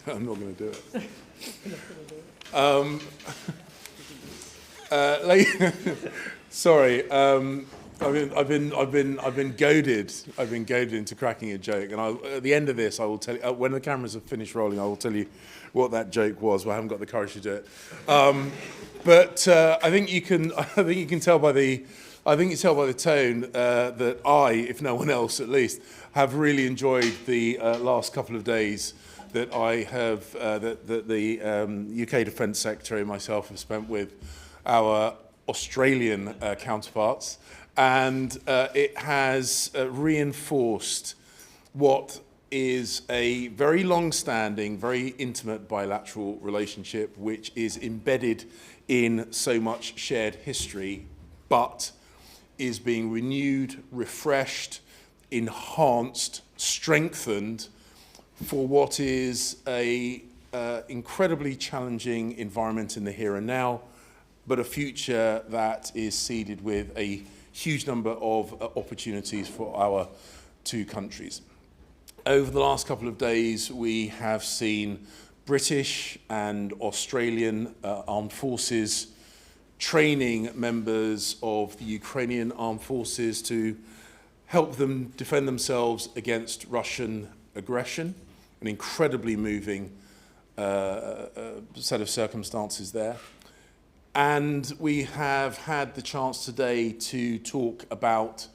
I'm not going to do it. Sorry. I've been goaded. I've been goaded into cracking a joke, and at the end of this, I will tell you when the cameras have finished rolling. I will tell you what that joke was. But I haven't got the courage to do it. But I think you can. I think you can tell by the. I think you tell by the tone that I, if no one else at least, have really enjoyed the last couple of days that I have that the UK Defence Secretary and myself have spent with our Australian counterparts, and it has reinforced what is a very long-standing, very intimate bilateral relationship, which is embedded in so much shared history, but is being renewed, refreshed, enhanced, strengthened for what is a incredibly challenging environment in the here and now, but a future that is seeded with a huge number of opportunities for our two countries. Over the last couple of days, we have seen British and Australian armed forces training members of the Ukrainian armed forces to help them defend themselves against Russian aggression. An incredibly moving set of circumstances there. And we have had the chance today to talk about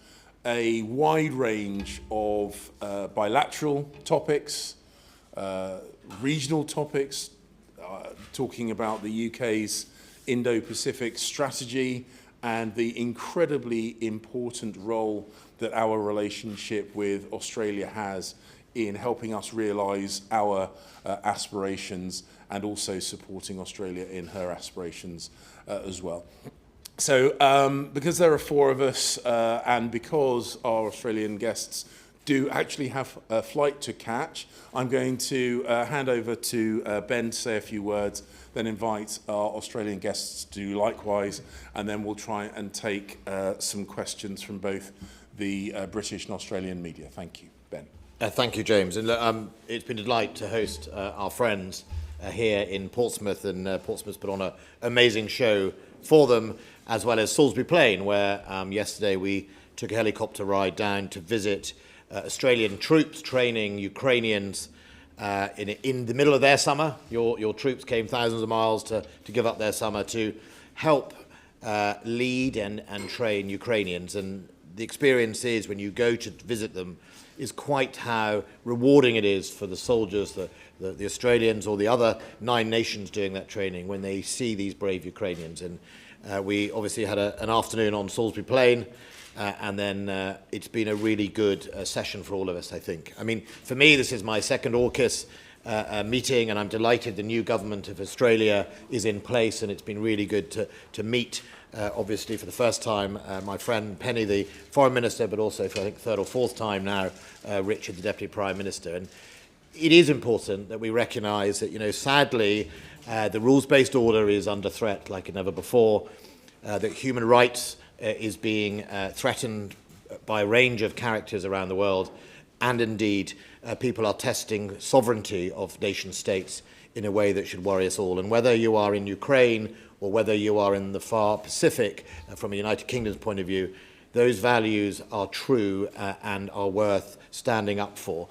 a wide range of bilateral topics, regional topics, talking about the UK's Indo-Pacific strategy and the incredibly important role that our relationship with Australia has in helping us realise our aspirations and also supporting Australia in her aspirations as well. So because there are four of us and because our Australian guests do actually have a flight to catch, I'm going to hand over to Ben to say a few words, then invite our Australian guests to do likewise, and then we'll try and take some questions from both the British and Australian media. Thank you, Ben. Thank you, James. And it's been a delight to host our friends here in Portsmouth, and Portsmouth's put on an amazing show for them, as well as Salisbury Plain, where yesterday we took a helicopter ride down to visit Australian troops training Ukrainians in the middle of their summer. Your troops came thousands of miles to give up their summer to help lead and train Ukrainians. And the experience is, when you go to visit them, is quite how rewarding it is for the soldiers, the Australians or the other 9 nations doing that training, when they see these brave Ukrainians. And we obviously had an afternoon on Salisbury Plain, and then it's been a really good session for all of us, I think. I mean, for me, this is my second AUKUS meeting, and I'm delighted the new government of Australia is in place, and it's been really good to meet, obviously, for the first time, my friend Penny, the Foreign Minister, but also for, I think, third or fourth time now, Richard, the Deputy Prime Minister. And it is important that we recognise that, sadly, the rules-based order is under threat like never before, that human rights is being threatened by a range of characters around the world, and indeed people are testing sovereignty of nation states in a way that should worry us all. And whether you are in Ukraine or whether you are in the far Pacific, from a United Kingdom's point of view, those values are true and are worth standing up for,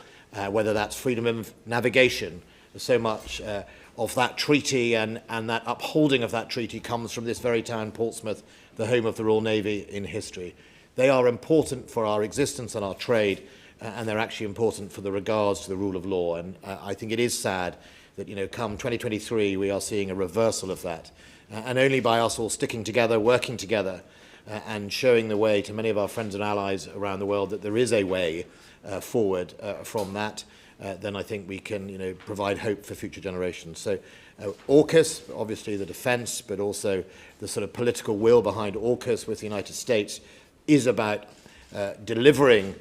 whether that's freedom of navigation. So much of that treaty and that upholding of that treaty comes from this very town, Portsmouth, the home of the Royal Navy in history. They are important for our existence and our trade, and they're actually important for the regards to the rule of law. And I think it is sad that, come 2023, we are seeing a reversal of that. And only by us all sticking together, working together, and showing the way to many of our friends and allies around the world that there is a way forward from that, then I think we can, provide hope for future generations. So AUKUS, obviously the defence, but also the sort of political will behind AUKUS with the United States is about delivering,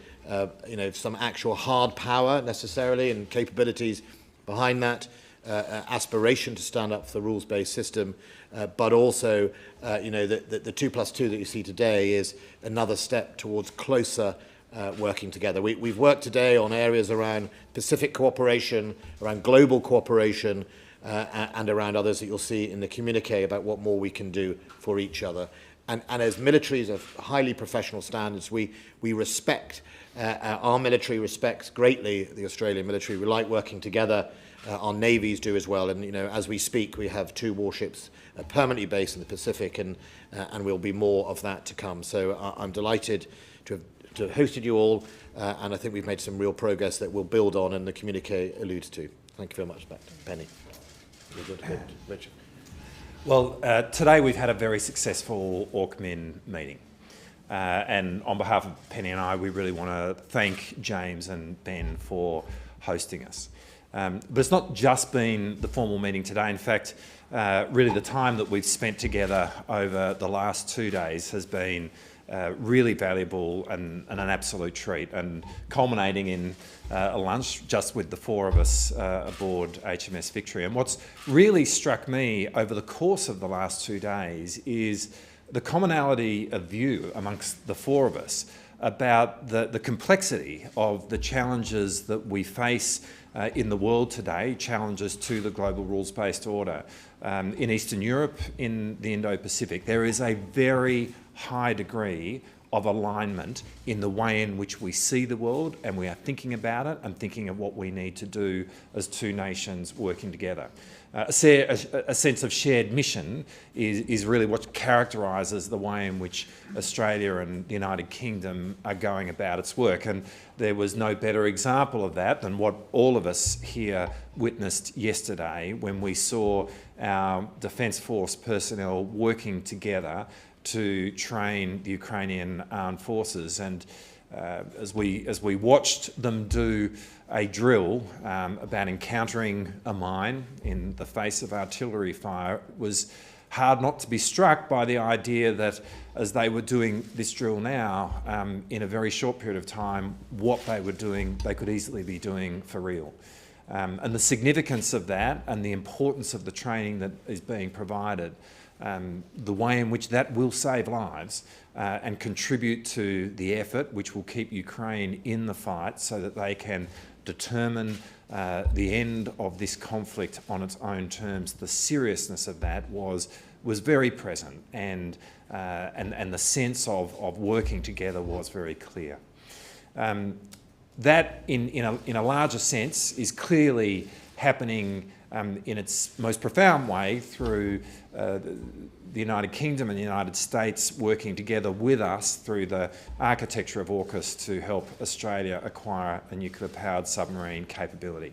some actual hard power necessarily and capabilities behind that, aspiration to stand up for the rules-based system, but also, the 2+2 that you see today is another step towards closer working together. We've worked today on areas around Pacific cooperation, around global cooperation, and around others that you'll see in the communique about what more we can do for each other. And as militaries of highly professional standards, we respect, our military respects greatly the Australian military. We like working together. Our navies do as well. And, as we speak, we have 2 warships permanently based in the Pacific, and will be more of that to come. So I'm delighted to have hosted you all, and I think we've made some real progress that we'll build on, and the communique alludes to. Thank you very much. Back to Penny. Richard. Well, today we've had a very successful AUKMIN meeting. And on behalf of Penny and I, we really want to thank James and Ben for hosting us. But it's not just been the formal meeting today. In fact, really the time that we've spent together over the last 2 days has been really valuable and an absolute treat, and culminating in a lunch just with the 4 of us aboard HMS Victory. And what's really struck me over the course of the last 2 days is the commonality of view amongst the 4 of us about the complexity of the challenges that we face in the world today, challenges to the global rules-based order. In Eastern Europe, in the Indo-Pacific, there is a very high degree of alignment in the way in which we see the world, and we are thinking about it and thinking of what we need to do as 2 nations working together. A sense of shared mission is really what characterises the way in which Australia and the United Kingdom are going about its work. And there was no better example of that than what all of us here witnessed yesterday when we saw our Defence Force personnel working together to train the Ukrainian armed forces. And as we watched them do a drill about encountering a mine in the face of artillery fire, it was hard not to be struck by the idea that as they were doing this drill now, in a very short period of time, what they were doing, they could easily be doing for real. And the significance of that and the importance of the training that is being provided, the way in which that will save lives and contribute to the effort which will keep Ukraine in the fight so that they can determine the end of this conflict on its own terms. The seriousness of that was very present, and the sense of working together was very clear. That, in a larger sense, is clearly happening in its most profound way through the United Kingdom and the United States working together with us through the architecture of AUKUS to help Australia acquire a nuclear-powered submarine capability.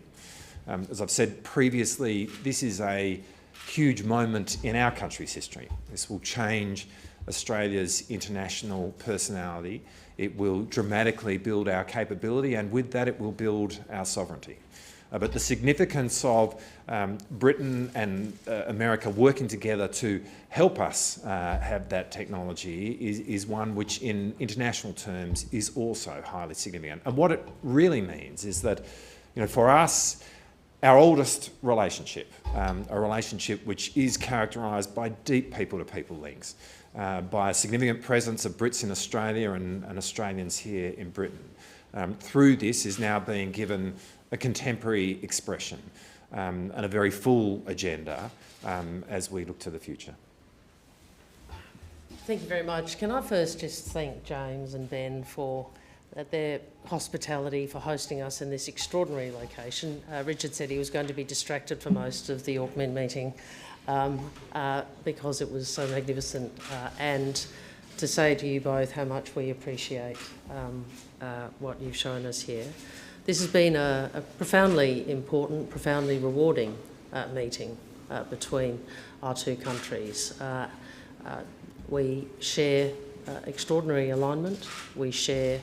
As I've said previously, this is a huge moment in our country's history. This will change Australia's international personality. It will dramatically build our capability, and with that it will build our sovereignty. But the significance of Britain and America working together to help us have that technology is one which in international terms is also highly significant. And what it really means is that, for us, our oldest relationship, a relationship which is characterised by deep people-to-people links, by a significant presence of Brits in Australia and Australians here in Britain, through this is now being given a contemporary expression and a very full agenda as we look to the future. Thank you very much. Can I first just thank James and Ben for their hospitality, for hosting us in this extraordinary location. Richard said he was going to be distracted for most of the AUKMIN meeting because it was so magnificent, and to say to you both how much we appreciate what you've shown us here. This has been a profoundly important, profoundly rewarding meeting between our 2 countries. We share extraordinary alignment, we share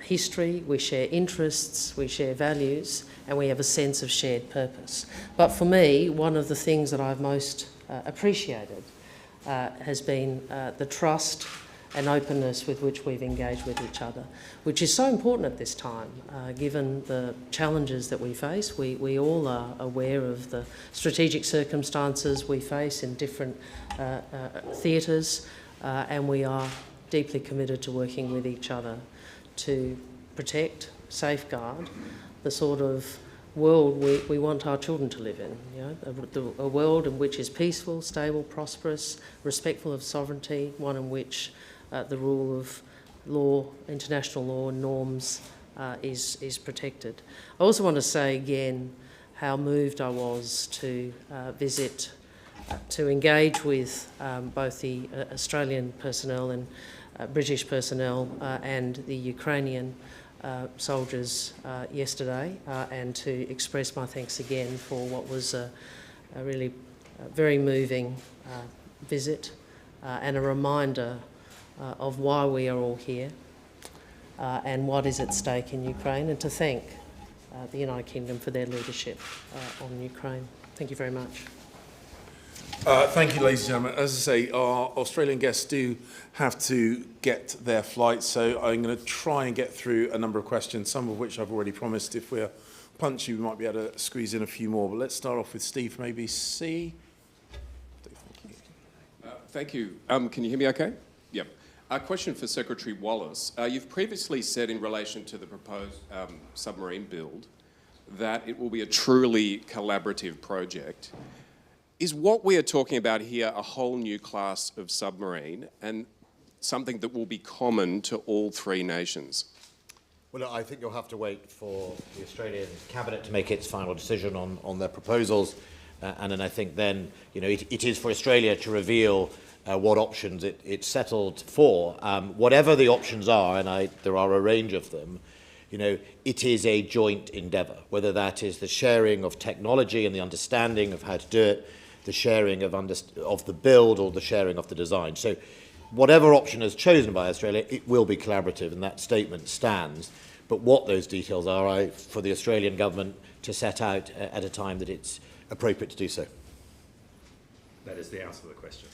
history, we share interests, we share values, and we have a sense of shared purpose. But for me, one of the things that I've most appreciated has been the trust and openness with which we've engaged with each other, which is so important at this time, given the challenges that we face. We all are aware of the strategic circumstances we face in different theatres, and we are deeply committed to working with each other to protect, safeguard the sort of world we want our children to live in. You know, a world in which is peaceful, stable, prosperous, respectful of sovereignty, one in which the rule of law, international law and norms is protected. I also want to say again how moved I was to visit, to engage with both the Australian personnel and British personnel and the Ukrainian soldiers yesterday, and to express my thanks again for what was a really very moving visit and a reminder of why we are all here and what is at stake in Ukraine, and to thank the United Kingdom for their leadership on Ukraine. Thank you very much. Thank you, ladies and gentlemen. As I say, our Australian guests do have to get their flights, so I'm going to try and get through a number of questions, some of which I've already promised. If we're punchy, we might be able to squeeze in a few more. But let's start off with Steve from ABC. Thank you. Can you hear me okay? Yep. A question for Secretary Wallace. You've previously said in relation to the proposed submarine build that it will be a truly collaborative project. Is what we are talking about here a whole new class of submarine and something that will be common to all three nations? Well, look, I think you'll have to wait for the Australian Cabinet to make its final decision on their proposals. And then I think then, you know, it is for Australia to reveal what options it's settled for. Whatever the options are, and there are a range of them, you know, it is a joint endeavour, whether that is the sharing of technology and the understanding of how to do it, the sharing of the build, or the sharing of the design. So whatever option is chosen by Australia, it will be collaborative, and that statement stands. But what those details are, for the Australian government to set out at a time that it's appropriate to do so. That is the answer to the question.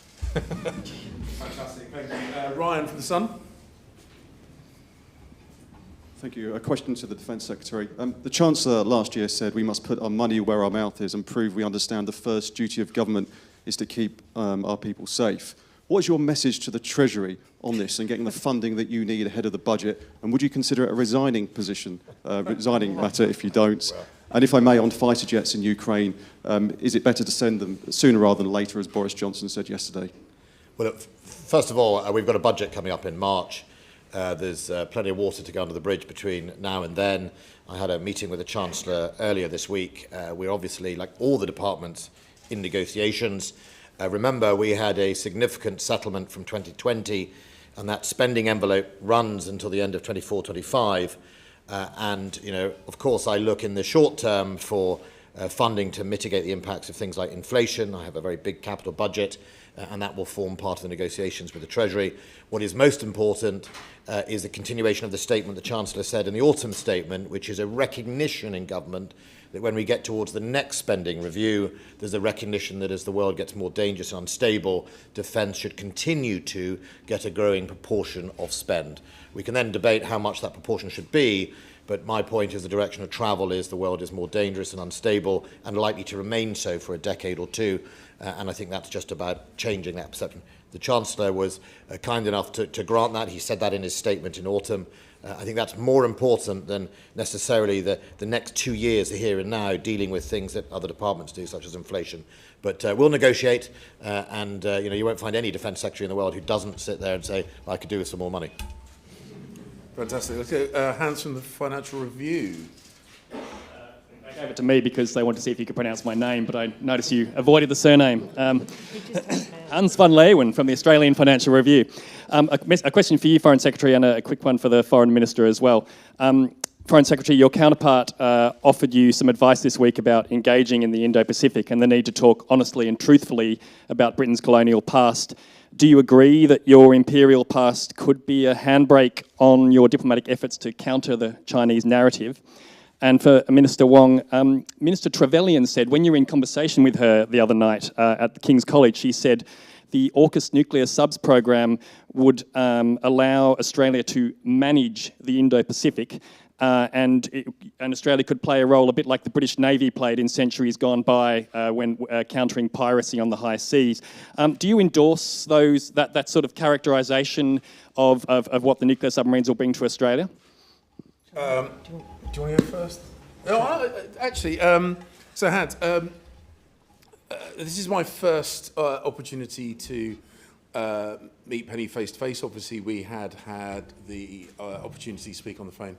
Fantastic, thank you. Ryan from The Sun. Thank you. A question to the Defence Secretary. The Chancellor last year said we must put our money where our mouth is and prove we understand the first duty of government is to keep our people safe. What is your message to the Treasury on this and getting the funding that you need ahead of the budget? And would you consider it a resigning matter if you don't? And if I may, on fighter jets in Ukraine, is it better to send them sooner rather than later, as Boris Johnson said yesterday? Well, look, first of all, we've got a budget coming up in March. There's plenty of water to go under the bridge between now and then. I had a meeting with the Chancellor earlier this week. We're obviously, like all the departments, in negotiations. Remember, we had a significant settlement from 2020, and that spending envelope runs until the end of 24-25. And, you know, of course, I look in the short term for funding to mitigate the impacts of things like inflation. I have a very big capital budget, and that will form part of the negotiations with the Treasury. What is most important is the continuation of the statement the Chancellor said in the autumn statement, which is a recognition in government that when we get towards the next spending review, there's a recognition that as the world gets more dangerous and unstable, defence should continue to get a growing proportion of spend. We can then debate how much that proportion should be, but my point is the direction of travel is the world is more dangerous and unstable and likely to remain so for a decade or two, and I think that's just about changing that perception. The Chancellor was kind enough to grant that. He said that in his statement in autumn. I think that's more important than necessarily the next 2 years, the here and now, dealing with things that other departments do, such as inflation. But we'll negotiate, and you know, you won't find any defence secretary in the world who doesn't sit there and say, I could do with some more money. Fantastic. Let's go. Hans from the Financial Review. They gave it to me because they wanted to see if you could pronounce my name, but I noticed you avoided the surname. Hans van Leeuwen from the Australian Financial Review. A question for you, Foreign Secretary, and a quick one for the Foreign Minister as well. Foreign Secretary, your counterpart offered you some advice this week about engaging in the Indo-Pacific and the need to talk honestly and truthfully about Britain's colonial past. Do you agree that your imperial past could be a handbrake on your diplomatic efforts to counter the Chinese narrative? And for Minister Wong, Minister Trevelyan said, when you were in conversation with her the other night at the King's College, she said the AUKUS nuclear subs program would allow Australia to manage the Indo-Pacific, and Australia could play a role a bit like the British Navy played in centuries gone by when countering piracy on the high seas. Do you endorse that sort of characterisation of what the nuclear submarines will bring to Australia? Do you want to go first? No, actually, so Hans, this is my first opportunity to meet Penny face to face. Obviously, we had the opportunity to speak on the phone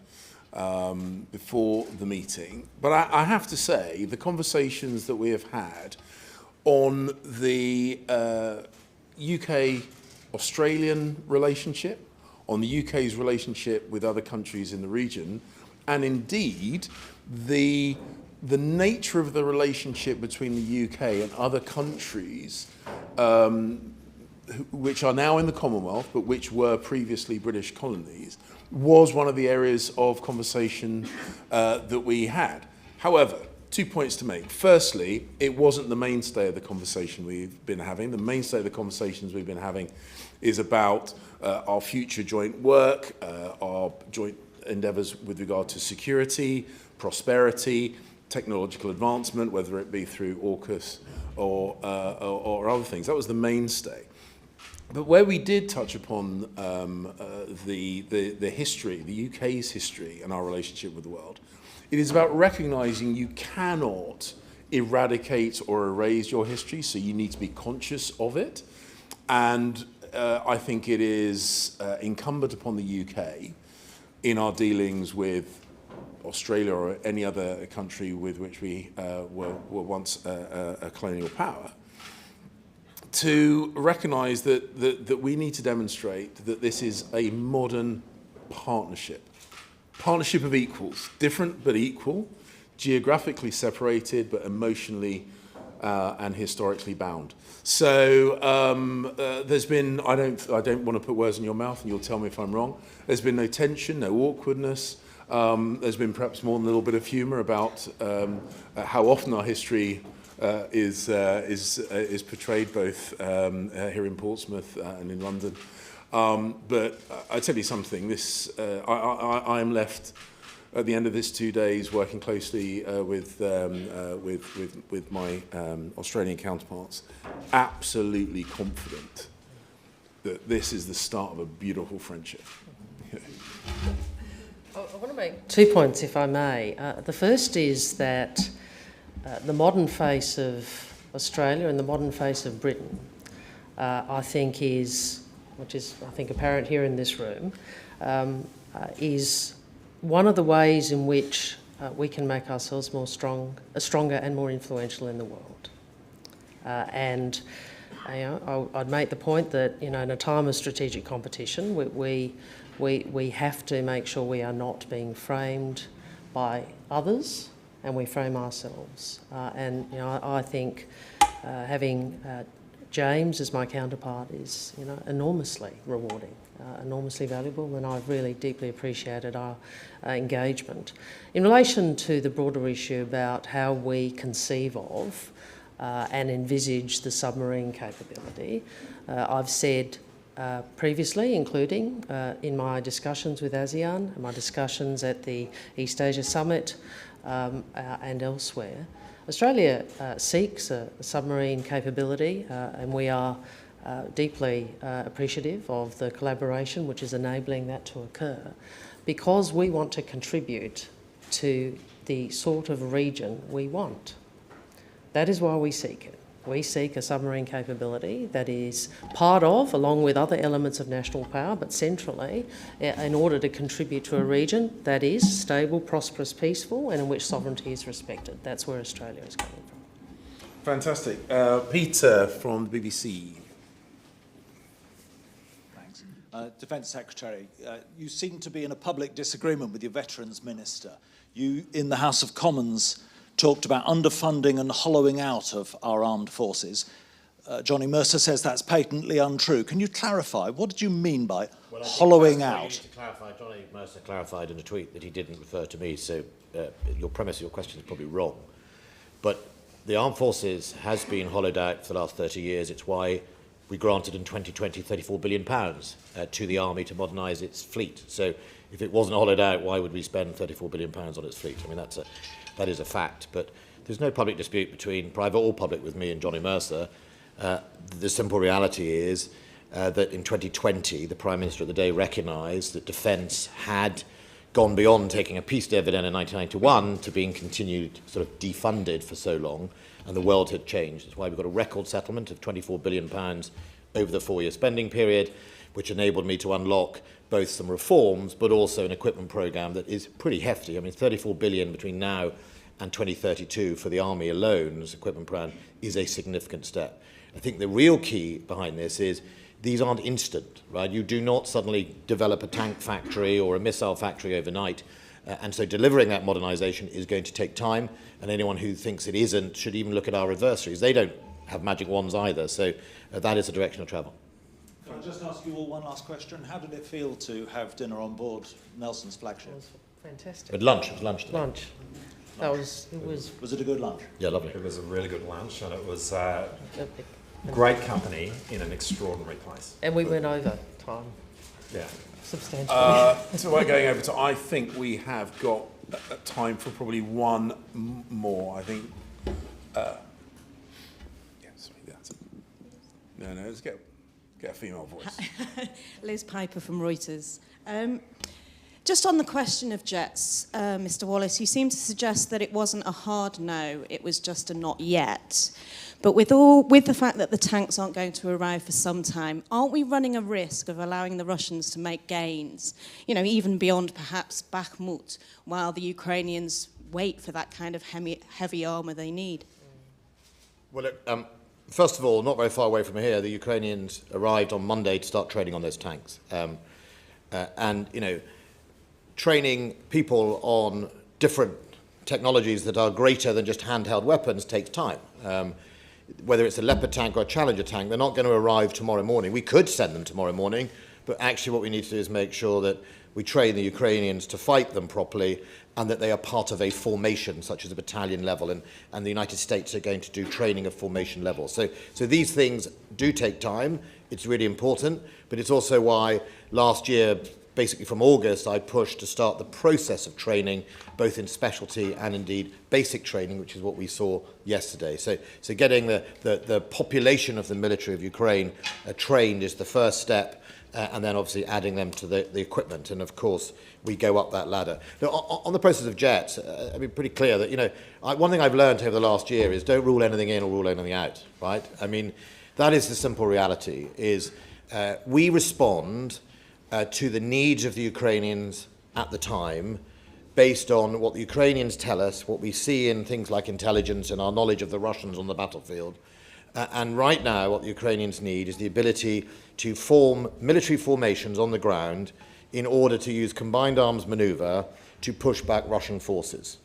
before the meeting. But I have to say, the conversations that we have had on the UK-Australian relationship, on the UK's relationship with other countries in the region, and indeed the nature of the relationship between the UK and other countries which are now in the Commonwealth but which were previously British colonies, was one of the areas of conversation that we had. However, 2 points to make. Firstly, it wasn't the mainstay of the conversation we've been having. The mainstay of the conversations we've been having is about our future joint work, our joint endeavours with regard to security, prosperity, technological advancement, whether it be through AUKUS or other things. That was the mainstay. But where we did touch upon the history, the UK's history and our relationship with the world, it is about recognising you cannot eradicate or erase your history, so you need to be conscious of it. And I think it is incumbent upon the UK in our dealings with Australia or any other country with which we were once a colonial power, to recognise that we need to demonstrate that this is a modern partnership of equals, different but equal, geographically separated but emotionally and historically bound. So there's been, I don't want to put words in your mouth and you'll tell me if I'm wrong, there's been no tension, no awkwardness. There's been perhaps more than a little bit of humour about how often our history is portrayed both here in Portsmouth and in London. But I tell you something. I am left at the end of this 2 days working closely with my Australian counterparts, absolutely confident that this is the start of a beautiful friendship. I want to make 2 points, if I may. The first is that the modern face of Australia and the modern face of Britain, I think which is I think apparent here in this room, is one of the ways in which we can make ourselves stronger and more influential in the world. And I'd make the point that in a time of strategic competition, we have to make sure we are not being framed by others, and we frame ourselves. I think having James as my counterpart is enormously rewarding, enormously valuable, and I've really deeply appreciated our engagement. In relation to the broader issue about how we conceive of and envisage the submarine capability, I've said previously, including in my discussions with ASEAN, and my discussions at the East Asia Summit and elsewhere, Australia seeks a submarine capability and we are deeply appreciative of the collaboration which is enabling that to occur, because we want to contribute to the sort of region we want. That is why we seek it. We seek a submarine capability that is part of, along with other elements of national power, but centrally, in order to contribute to a region that is stable, prosperous, peaceful, and in which sovereignty is respected. That's where Australia is coming from. Fantastic. Peter from the BBC. Thanks. Defence Secretary, you seem to be in a public disagreement with your Veterans Minister. You, in the House of Commons, talked about underfunding and hollowing out of our armed forces. Johnny Mercer says that's patently untrue. Can you clarify? What did you mean by hollowing out? To clarify, Johnny Mercer clarified in a tweet that he didn't refer to me, so your premise of your question is probably wrong. But the armed forces has been hollowed out for the last 30 years. It's why we granted in 2020 £34 billion to the Army to modernise its fleet. So if it wasn't hollowed out, why would we spend £34 billion on its fleet? I mean, that is a fact, but there's no public dispute between private or public with me and Johnny Mercer. The simple reality is that in 2020, the Prime Minister of the day recognised that defence had gone beyond taking a peace dividend in 1991 to being continued sort of defunded for so long, and the world had changed. That's why we've got a record settlement of £24 billion over the 4-year spending period, which enabled me to unlock both some reforms, but also an equipment programme that is pretty hefty. I mean, 34 billion between now and 2032 for the Army alone as equipment plan is a significant step. I think the real key behind this is these aren't instant, right? You do not suddenly develop a tank factory or a missile factory overnight. And so delivering that modernisation is going to take time, and anyone who thinks it isn't should even look at our adversaries. They don't have magic wands either, so that is the direction of travel. Can I just ask you all one last question? How did it feel to have dinner on board Nelson's flagship? It was fantastic. But lunch, it was lunch today. Lunch. Was it a good lunch? Yeah, lovely. It was a really good lunch, and it was great company in an extraordinary place. And we went over time Yeah. substantially. So we're going over to, I think we have got time for probably one more. I think, yes, that's it. No, let's get a female voice. Liz Piper from Reuters. Just on the question of jets, Mr. Wallace, you seem to suggest that it wasn't a hard no, it was just a not yet. But with the fact that the tanks aren't going to arrive for some time, aren't we running a risk of allowing the Russians to make gains, even beyond perhaps Bakhmut, while the Ukrainians wait for that kind of heavy armour they need? Well, look, first of all, not very far away from here, the Ukrainians arrived on Monday to start training on those tanks. Training people on different technologies that are greater than just handheld weapons takes time. Whether it's a Leopard tank or a Challenger tank, they're not going to arrive tomorrow morning. We could send them tomorrow morning, but actually what we need to do is make sure that we train the Ukrainians to fight them properly and that they are part of a formation, such as a battalion level, and the United States are going to do training of formation level. So these things do take time. It's really important, but it's also why last year, basically from August, I pushed to start the process of training, both in specialty and indeed basic training, which is what we saw yesterday. So getting the population of the military of Ukraine trained is the first step, and then obviously adding them to the equipment. And of course, we go up that ladder. Now, on the process of jets, I've been pretty clear that, one thing I've learned over the last year is don't rule anything in or rule anything out, right? I mean, that is the simple reality, is we respond to the needs of the Ukrainians at the time, based on what the Ukrainians tell us, what we see in things like intelligence and our knowledge of the Russians on the battlefield. And right now, what the Ukrainians need is the ability to form military formations on the ground in order to use combined arms maneuver to push back Russian forces.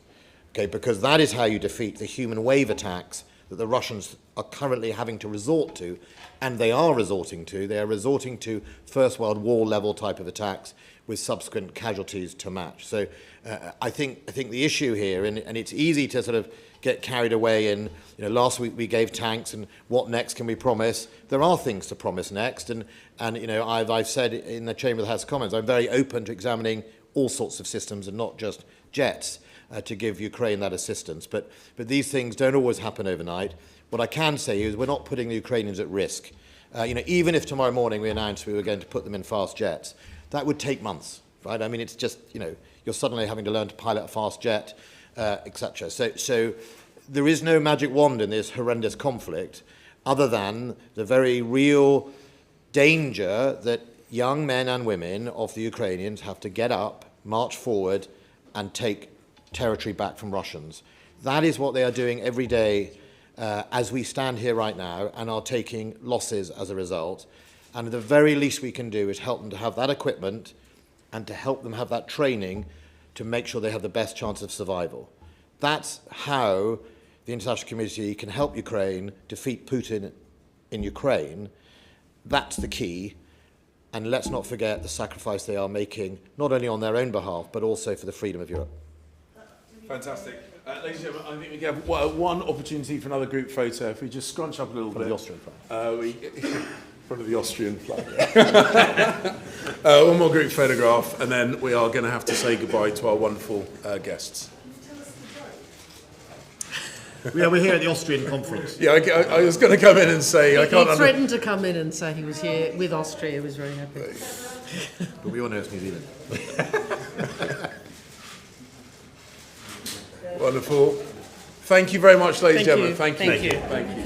Okay, because that is how you defeat the human wave attacks that the Russians are currently having to resort to, and they are resorting to. They are resorting to First World War level type of attacks with subsequent casualties to match. So I think the issue here, and it's easy to sort of get carried away in, last week we gave tanks, and what next can we promise? There are things to promise next, and I've said in the Chamber of the House of Commons, I'm very open to examining all sorts of systems and not just jets to give Ukraine that assistance. But these things don't always happen overnight. What I can say is we're not putting the Ukrainians at risk. Even if tomorrow morning we announced we were going to put them in fast jets, that would take months, right? I mean, it's just, you're suddenly having to learn to pilot a fast jet, etc. So there is no magic wand in this horrendous conflict, other than the very real danger that young men and women of the Ukrainians have to get up, march forward, and take territory back from Russians. That is what they are doing every day as we stand here right now, and are taking losses as a result. And the very least we can do is help them to have that equipment and to help them have that training to make sure they have the best chance of survival. That's how the international community can help Ukraine defeat Putin in Ukraine. That's the key. And let's not forget the sacrifice they are making, not only on their own behalf, but also for the freedom of Europe. Fantastic. Ladies and gentlemen, I think we have one opportunity for another group photo. If we just scrunch up a little bit. The Austrian flag. In front of the Austrian flag. One more group photograph, and then we are going to have to say goodbye to our wonderful guests. Yeah, we're here at the Austrian conference. Yeah, I was going to come in and say I can't. He threatened to come in and say he was here with Austria. He was very happy. But we all know it's New Zealand. Wonderful. Thank you very much, ladies and Thank gentlemen. you. Thank you. Thank you. Thank you.